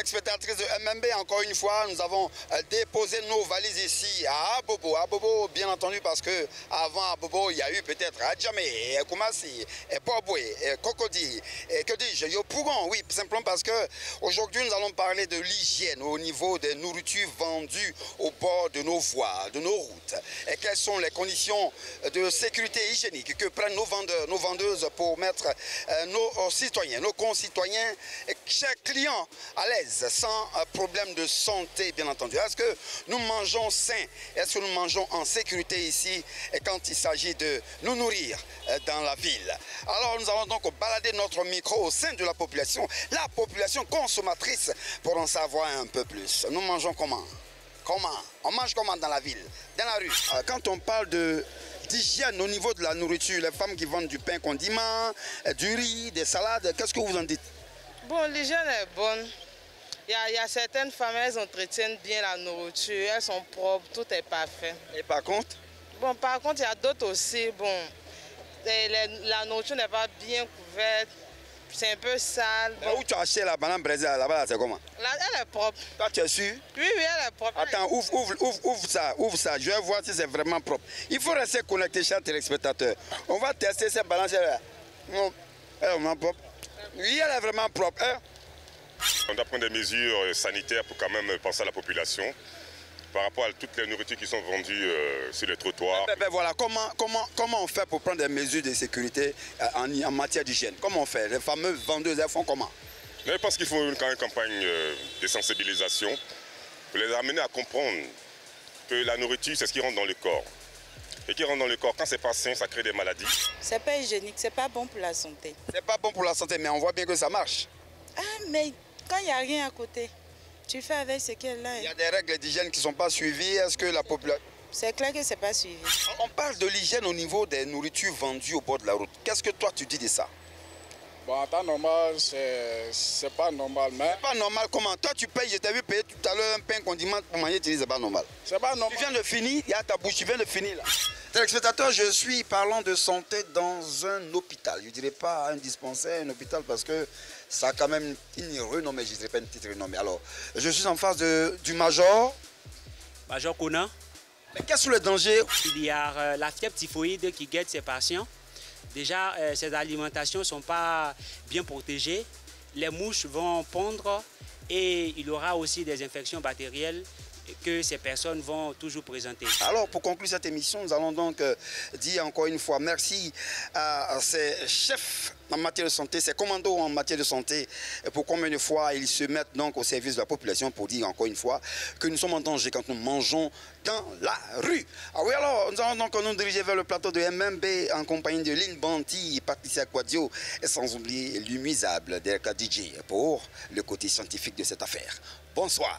téléspectatrices de MMB, encore une fois, nous avons déposé nos valises ici à Abobo. Abobo, bien entendu, parce que avant Abobo, il y a eu peut-être Adjamé, Koumassi, Poboué, Cocody, que dis-je, Yopougon. Oui, simplement parce que aujourd'hui, nous allons parler de l'hygiène au niveau des nourritures vendues au bord de nos voies, de nos routes. Et quelles sont les conditions de sécurité hygiénique que prennent nos vendeurs, nos vendeuses pour mettre nos citoyens, nos concitoyens, chers clients à l'aise, sans problème de santé, bien entendu. Est-ce que nous mangeons sain? Est-ce que nous mangeons en sécurité ici et quand il s'agit de nous nourrir dans la ville? Alors nous allons donc balader notre micro au sein de la population consommatrice, pour en savoir un peu plus. Nous mangeons comment? Comment? On mange comment dans la ville, dans la rue? Quand on parle d'hygiène au niveau de la nourriture, les femmes qui vendent du pain condiment, du riz, des salades, qu'est-ce que vous en dites? Bon, l'hygiène est bonne. Il y a certaines femmes, elles entretiennent bien la nourriture, elles sont propres, tout est parfait. Et par contre? Bon, par contre, il y a d'autres aussi, bon, la nourriture n'est pas bien couverte, c'est un peu sale. Bon. Où tu as acheté la banane braisée là-bas, c'est comment? Là, elle est propre. Toi, tu es sûr? Oui, elle est propre. Attends, ouvre ça, je vais voir si c'est vraiment propre. Il faut rester connecté, chers téléspectateurs. On va tester cette balance-là. Non, elle est vraiment propre. Oui, elle est vraiment propre. Hein? On doit prendre des mesures sanitaires pour quand même penser à la population par rapport à toutes les nourritures qui sont vendues sur les trottoirs. Voilà, comment on fait pour prendre des mesures de sécurité en matière d'hygiène? Comment on fait? Les fameuses vendeuses, elles font comment? Je pense qu'il faut quand même une campagne de sensibilisation pour les amener à comprendre que la nourriture, c'est ce qui rentre dans le corps. Et qui rentre dans le corps, quand c'est pas sain, ça crée des maladies. C'est pas hygiénique, c'est pas bon pour la santé. C'est pas bon pour la santé, mais on voit bien que ça marche. Ah, mais quand il n'y a rien à côté, tu fais avec ce qu'il y a là. Il y a des règles d'hygiène qui ne sont pas suivies. Est-ce que la population... C'est clair que ce n'est pas suivi. On parle de l'hygiène au niveau des nourritures vendues au bord de la route. Qu'est-ce que toi tu dis de ça? Bon, en temps normal, c'est pas normal, mais... C'est pas normal comment? Toi tu payes, je t'ai vu payer tout à l'heure un pain condiment pour manger, tu dis c'est pas normal. C'est pas normal. Tu viens de finir, il y a ta bouche, tu viens de finir là. Téléspectateurs, je suis parlant de santé dans un hôpital. Je ne dirais pas un dispensaire, un hôpital, parce que ça a quand même une renommée, je ne dirais pas une petite renommée. Alors, je suis en face du Major. Major Kona. Mais quels sont les dangers? Il y a la fièvre typhoïde qui guette ces patients. Déjà, ces alimentations ne sont pas bien protégées. Les mouches vont pondre et il y aura aussi des infections bactérielles que ces personnes vont toujours présenter. Alors, pour conclure cette émission, nous allons donc dire encore une fois merci à ces chefs en matière de santé, ces commandos en matière de santé, pour combien de fois ils se mettent donc au service de la population pour dire encore une fois que nous sommes en danger quand nous mangeons dans la rue. Ah oui, alors, nous allons donc nous diriger vers le plateau de MMB en compagnie de Lynn Banti, Patricia Quadio et sans oublier l'humisable Derka DJ pour le côté scientifique de cette affaire. Bonsoir.